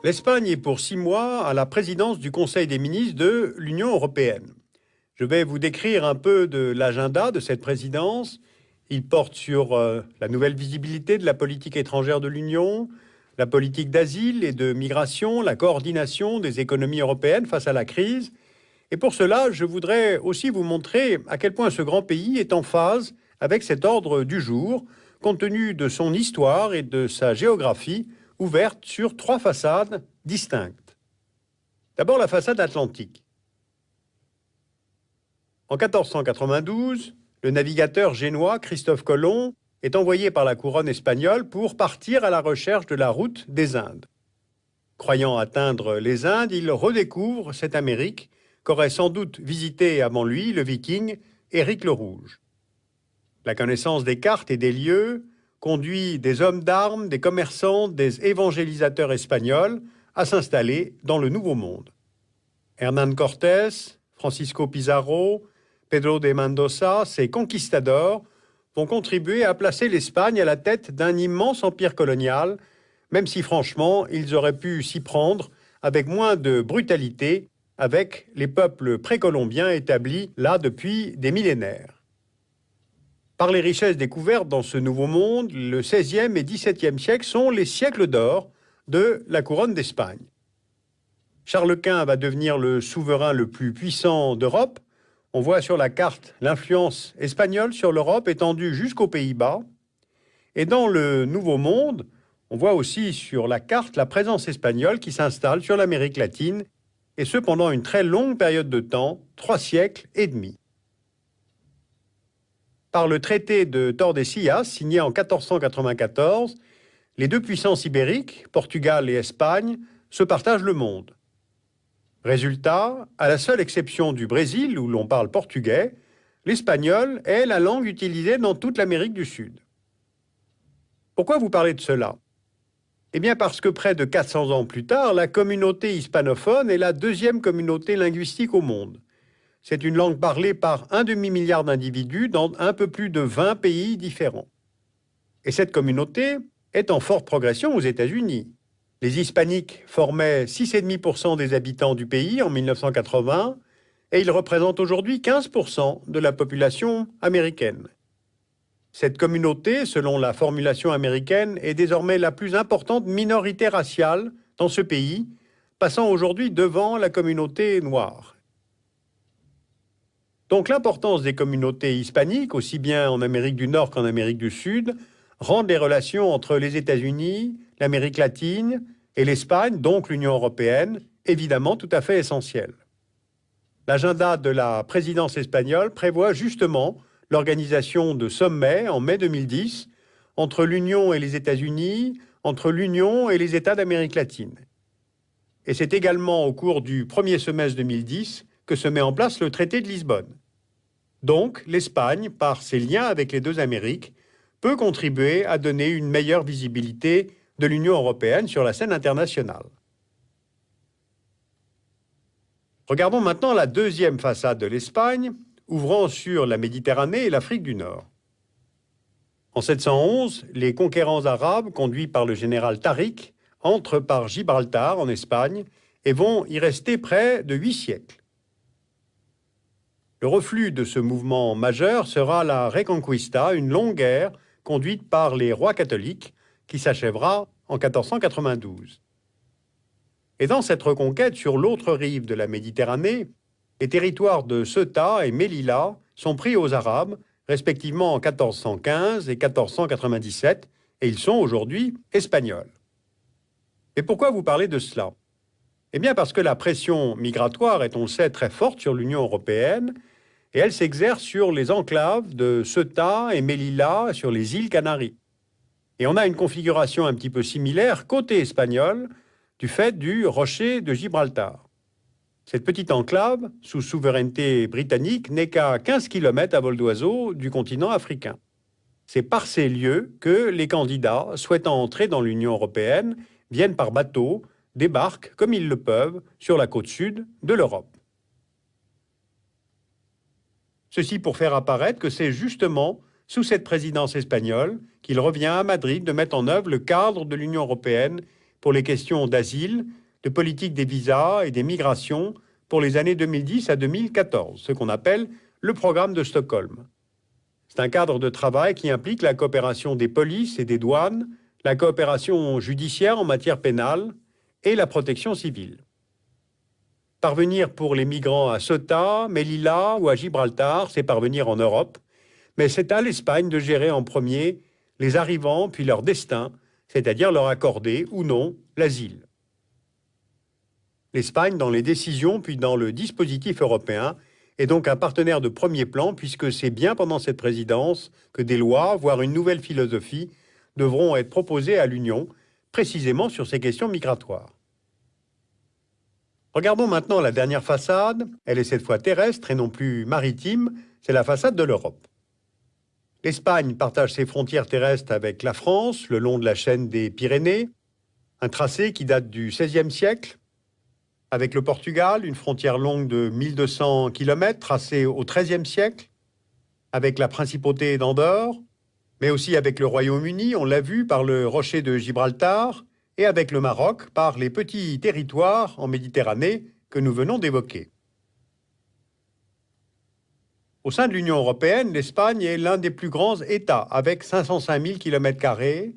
L'Espagne est pour 6 mois à la présidence du Conseil des ministres de l'Union européenne. Je vais vous décrire un peu de l'agenda de cette présidence. Il porte sur la nouvelle visibilité de la politique étrangère de l'Union, la politique d'asile et de migration, la coordination des économies européennes face à la crise. Et pour cela, je voudrais aussi vous montrer à quel point ce grand pays est en phase avec cet ordre du jour, compte tenu de son histoire et de sa géographie, ouverte sur 3 façades distinctes. D'abord la façade atlantique. En 1492, le navigateur génois Christophe Colomb est envoyé par la couronne espagnole pour partir à la recherche de la route des Indes. Croyant atteindre les Indes, il redécouvre cette Amérique qu'aurait sans doute visité avant lui le viking Éric le Rouge. La connaissance des cartes et des lieux conduit des hommes d'armes, des commerçants, des évangélisateurs espagnols à s'installer dans le Nouveau Monde. Hernán Cortés, Francisco Pizarro, Pedro de Mendoza, ces conquistadors vont contribuer à placer l'Espagne à la tête d'un immense empire colonial, même si franchement, ils auraient pu s'y prendre avec moins de brutalité avec les peuples précolombiens établis là depuis des millénaires. Par les richesses découvertes dans ce nouveau monde, le XVIe et XVIIe siècle sont les siècles d'or de la couronne d'Espagne. Charles Quint va devenir le souverain le plus puissant d'Europe. On voit sur la carte l'influence espagnole sur l'Europe étendue jusqu'aux Pays-Bas. Et dans le Nouveau Monde, on voit aussi sur la carte la présence espagnole qui s'installe sur l'Amérique latine, et ce pendant une très longue période de temps, 3 siècles et demi. Par le traité de Tordesillas, signé en 1494, les 2 puissances ibériques, Portugal et Espagne, se partagent le monde. Résultat, à la seule exception du Brésil, où l'on parle portugais, l'espagnol est la langue utilisée dans toute l'Amérique du Sud. Pourquoi vous parlez de cela? Eh bien parce que près de 400 ans plus tard, la communauté hispanophone est la 2e communauté linguistique au monde. C'est une langue parlée par 1 demi-milliard d'individus dans un peu plus de 20 pays différents. Et cette communauté est en forte progression aux États-Unis. Les hispaniques formaient 6,5% des habitants du pays en 1980 et ils représentent aujourd'hui 15% de la population américaine. Cette communauté, selon la formulation américaine, est désormais la plus importante minorité raciale dans ce pays, passant aujourd'hui devant la communauté noire. Donc l'importance des communautés hispaniques, aussi bien en Amérique du Nord qu'en Amérique du Sud, rend les relations entre les États-Unis, l'Amérique latine et l'Espagne, donc l'Union européenne, évidemment tout à fait essentielles. L'agenda de la présidence espagnole prévoit justement l'organisation de sommets en mai 2010 entre l'Union et les États-Unis, entre l'Union et les États d'Amérique latine. Et c'est également au cours du premier semestre 2010 que se met en place le traité de Lisbonne. Donc, l'Espagne, par ses liens avec les 2 Amériques, peut contribuer à donner une meilleure visibilité de l'Union européenne sur la scène internationale. Regardons maintenant la 2e façade de l'Espagne, ouvrant sur la Méditerranée et l'Afrique du Nord. En 711, les conquérants arabes, conduits par le général Tariq, entrent par Gibraltar, en Espagne, et vont y rester près de 8 siècles. Le reflux de ce mouvement majeur sera la Reconquista, une longue guerre conduite par les rois catholiques, qui s'achèvera en 1492. Et dans cette reconquête, sur l'autre rive de la Méditerranée, les territoires de Ceuta et Melilla sont pris aux Arabes, respectivement en 1415 et 1497, et ils sont aujourd'hui espagnols. Et pourquoi vous parlez de cela? Eh bien parce que la pression migratoire est, on le sait, très forte sur l'Union européenne, et elle s'exerce sur les enclaves de Ceuta et Melilla, sur les îles Canaries. Et on a une configuration un petit peu similaire côté espagnol, du fait du rocher de Gibraltar. Cette petite enclave, sous souveraineté britannique, n'est qu'à 15 km à vol d'oiseau du continent africain. C'est par ces lieux que les candidats souhaitant entrer dans l'Union européenne viennent par bateau, débarquent comme ils le peuvent sur la côte sud de l'Europe. Ceci pour faire apparaître que c'est justement sous cette présidence espagnole qu'il revient à Madrid de mettre en œuvre le cadre de l'Union européenne pour les questions d'asile, de politique des visas et des migrations pour les années 2010 à 2014, ce qu'on appelle le programme de Stockholm. C'est un cadre de travail qui implique la coopération des polices et des douanes, la coopération judiciaire en matière pénale et la protection civile. Parvenir pour les migrants à Ceuta, Melilla ou à Gibraltar, c'est parvenir en Europe, mais c'est à l'Espagne de gérer en premier les arrivants puis leur destin, c'est-à-dire leur accorder ou non l'asile. L'Espagne, dans les décisions puis dans le dispositif européen, est donc un partenaire de premier plan puisque c'est bien pendant cette présidence que des lois, voire une nouvelle philosophie, devront être proposées à l'Union, précisément sur ces questions migratoires. Regardons maintenant la dernière façade. Elle est cette fois terrestre et non plus maritime. C'est la façade de l'Europe. L'Espagne partage ses frontières terrestres avec la France, le long de la chaîne des Pyrénées, un tracé qui date du XVIe siècle. Avec le Portugal, une frontière longue de 1200 km, tracée au XIIIe siècle. Avec la principauté d'Andorre, mais aussi avec le Royaume-Uni, on l'a vu, par le rocher de Gibraltar, et avec le Maroc par les petits territoires en Méditerranée que nous venons d'évoquer. Au sein de l'Union européenne, l'Espagne est l'un des plus grands États, avec 505 000 km².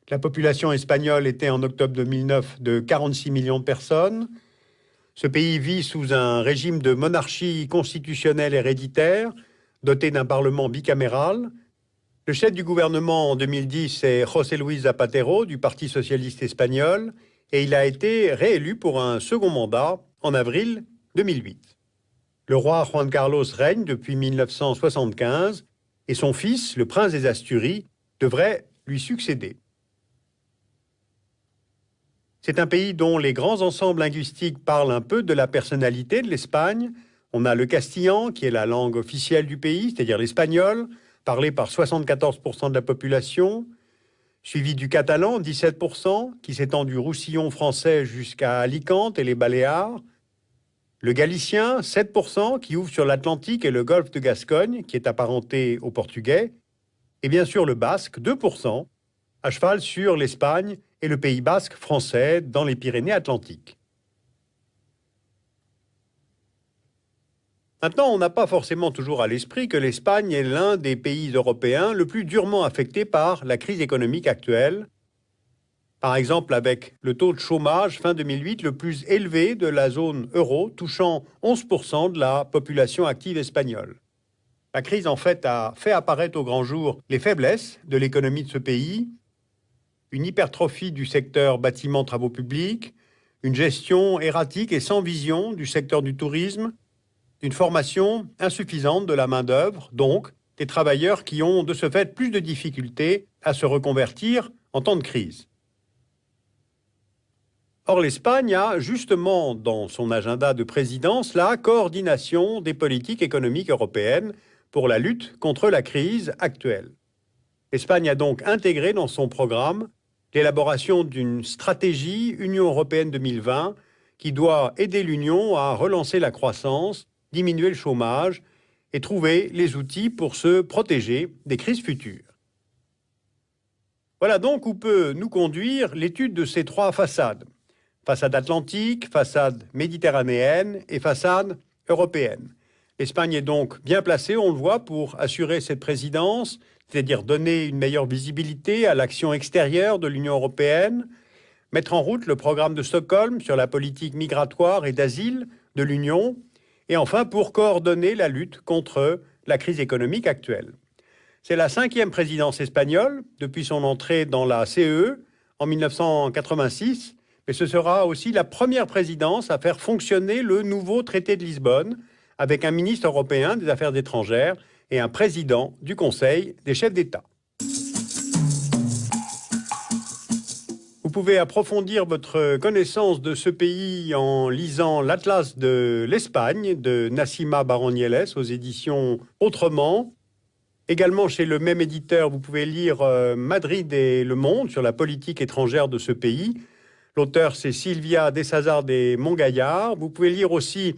La population espagnole était en octobre 2009 de 46 millions de personnes. Ce pays vit sous un régime de monarchie constitutionnelle héréditaire, doté d'un parlement bicaméral. Le chef du gouvernement en 2010 est José Luis Zapatero du Parti socialiste espagnol et il a été réélu pour un second mandat en avril 2008. Le roi Juan Carlos règne depuis 1975 et son fils, le prince des Asturies, devrait lui succéder. C'est un pays dont les grands ensembles linguistiques parlent un peu de la personnalité de l'Espagne. On a le castillan, qui est la langue officielle du pays, c'est-à-dire l'espagnol, parlé par 74% de la population, suivi du catalan, 17%, qui s'étend du roussillon français jusqu'à Alicante et les Baléares, le galicien, 7%, qui ouvre sur l'Atlantique et le golfe de Gascogne, qui est apparenté au portugais, et bien sûr le basque, 2%, à cheval sur l'Espagne et le Pays basque français dans les Pyrénées-Atlantiques. Maintenant, on n'a pas forcément toujours à l'esprit que l'Espagne est l'un des pays européens le plus durement affecté par la crise économique actuelle. Par exemple, avec le taux de chômage fin 2008 le plus élevé de la zone euro, touchant 11% de la population active espagnole. La crise, en fait, a fait apparaître au grand jour les faiblesses de l'économie de ce pays, une hypertrophie du secteur bâtiment-travaux publics, une gestion erratique et sans vision du secteur du tourisme, une formation insuffisante de la main-d'œuvre, donc des travailleurs qui ont de ce fait plus de difficultés à se reconvertir en temps de crise. Or, l'Espagne a justement dans son agenda de présidence la coordination des politiques économiques européennes pour la lutte contre la crise actuelle. L'Espagne a donc intégré dans son programme l'élaboration d'une stratégie Union européenne 2020 qui doit aider l'Union à relancer la croissance, diminuer le chômage et trouver les outils pour se protéger des crises futures. Voilà donc où peut nous conduire l'étude de ces trois façades. Façade atlantique, façade méditerranéenne et façade européenne. L'Espagne est donc bien placée, on le voit, pour assurer cette présidence, c'est-à-dire donner une meilleure visibilité à l'action extérieure de l'Union européenne, mettre en route le programme de Stockholm sur la politique migratoire et d'asile de l'Union, et enfin pour coordonner la lutte contre la crise économique actuelle. C'est la 5e présidence espagnole depuis son entrée dans la CE en 1986, mais ce sera aussi la première présidence à faire fonctionner le nouveau traité de Lisbonne avec un ministre européen des Affaires étrangères et un président du Conseil des chefs d'État. Vous pouvez approfondir votre connaissance de ce pays en lisant l'Atlas de l'Espagne de Nassima Baron-Nieles aux éditions Autrement. Également chez le même éditeur, vous pouvez lire Madrid et Le Monde sur la politique étrangère de ce pays. L'auteur, c'est Sylvia Dessazar des Montgaillard. Vous pouvez lire aussi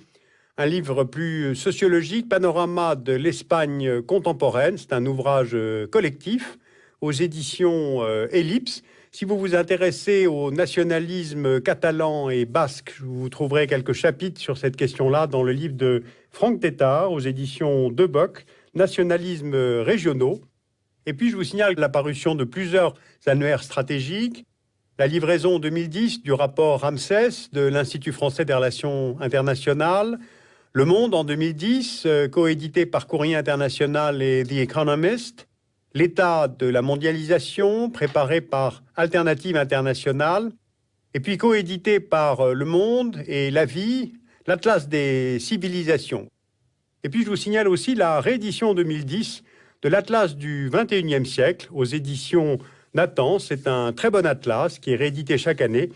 un livre plus sociologique, Panorama de l'Espagne contemporaine. C'est un ouvrage collectif aux éditions Ellipse Si vous vous intéressez au nationalisme catalan et basque, vous trouverez quelques chapitres sur cette question-là dans le livre de Franck Tétart aux éditions De Bock, Nationalismes régionaux. Et puis, je vous signale la parution de plusieurs annuaires stratégiques, la livraison en 2010 du rapport Ramsès de l'Institut français des relations internationales, Le Monde en 2010, coédité par Courrier international et The Economist, L'état de la mondialisation, préparé par Alternative internationale, et puis coédité par Le Monde et La Vie, l'Atlas des civilisations. Et puis je vous signale aussi la réédition en 2010 de l'Atlas du XXIe siècle aux éditions Nathan. C'est un très bon atlas qui est réédité chaque année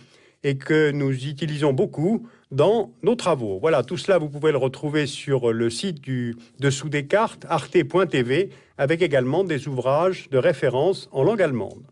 et que nous utilisons beaucoup dans nos travaux. Voilà, tout cela, vous pouvez le retrouver sur le site du Dessous des cartes, arte.tv, avec également des ouvrages de référence en langue allemande.